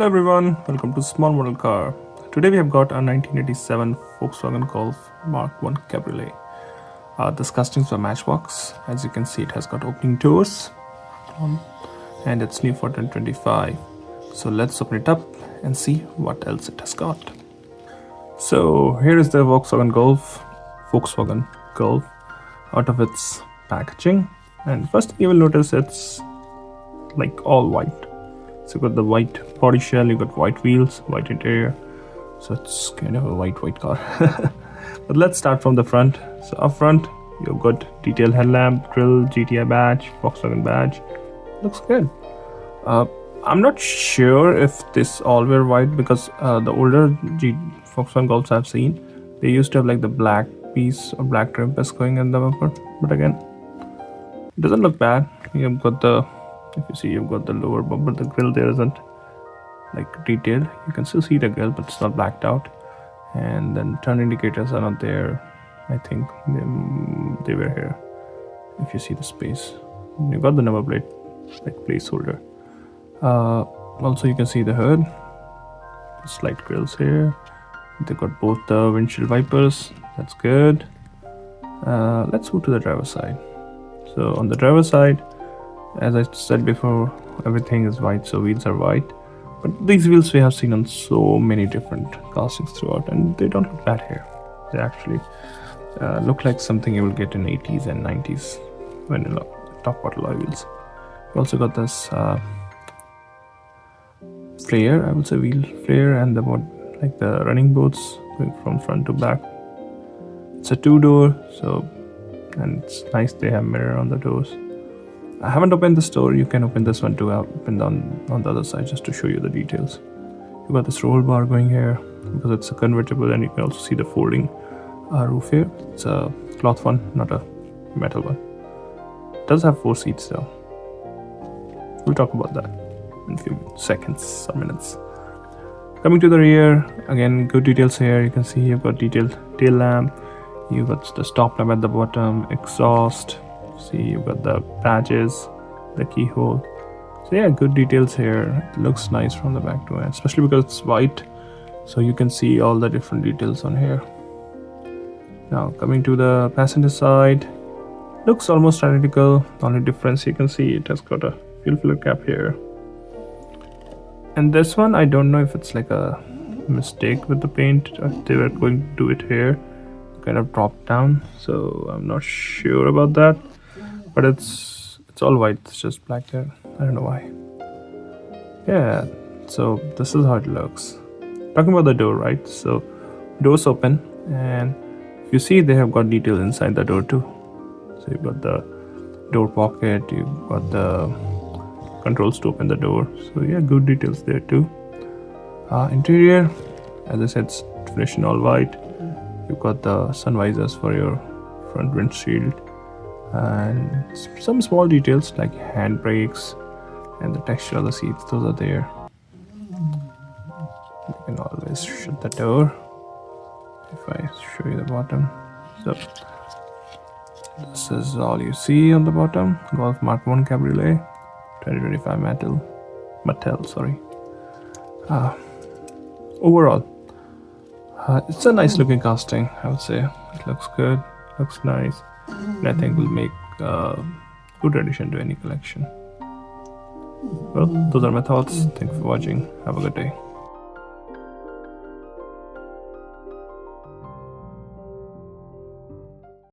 Hello everyone, welcome to Small Model Car. Today we have got a 1987 VolkswagEn Golf Mark 1 Cabriolet. This castings by Matchbox. As you can see, it has got opening doors and it's new for 2025. So let's open it up and see what else it has got. So here is the Volkswagen Golf out of its packaging. And first thing you will notice, it's like all white. So you got the white body shell, you got white wheels, white interior. So it's kind of a white car. But let's start from the front. So up front, you've got detailed headlamp, grille, GTI badge, Volkswagen badge. Looks good. I'm not sure if this all were white because the older Volkswagen Golfs I've seen, they used to have like the black piece or black trim piece going in the bumper. But again, it doesn't look bad. You've got the, if you see, you've got the lower bumper, the grille there isn't like detailed. You can still see the grille, but it's not blacked out. And then turn indicators are not there. I think they were here. If you see the space, you got the number plate like placeholder. Also, you can see the hood. Slight grills here. They got both the windshield wipers. That's good. Let's move to the driver's side. So on the driver's side, as I said before, everything is white, so wheels are white. But these wheels we have seen on so many different castings throughout, and they don't look bad here. They actually look like something you will get in 80s and 90s when you top model alloy wheels. We also got this flare, I would say wheel flare, and the like the running boards going from front to back. It's a two-door, so, and it's nice they have mirror on the doors. I haven't opened this door. You can open this one too. I'll open on the other side just to show you the details. You got this roll bar going here because it's a convertible, and you can also see the folding roof here. It's a cloth one, not a metal one. It does have 4 seats though. We'll talk about that in a few seconds or minutes. Coming to the rear, again, good details here. You can see you've got detailed tail lamp. You've got the stop lamp at the bottom, exhaust. See, you've got the badges, the keyhole. So yeah, good details here. It looks nice from the back to end, especially because it's white, so you can see all the different details on here. Now coming to the passenger side, looks almost identical. The only difference you can see, it has got a fuel filler cap here. And this one, I don't know if it's like a mistake with the paint, or if they were going to do it here, kind of drop down. So I'm not sure about that. But it's all white, it's just black there. I don't know why. Yeah, so this is how it looks. Talking about the door, right? So doors open, and if you see, they have got detail inside the door too. So you've got the door pocket, you've got the controls to open the door. So yeah, good details there too. Interior, as I said, it's finished in all white. You've got the sun visors for your front windshield. And some small details like hand brakes and the texture of the seats, those are there. You can always shut the door if I show you the bottom. So this is all you see on the bottom. Golf Mark 1 Cabriolet 2025 Mattel, sorry. Overall, it's a nice looking casting, I would say. It looks good, looks nice, and I think will make a good addition to any collection. Well, those are my thoughts. Thank you for watching. Have a good day.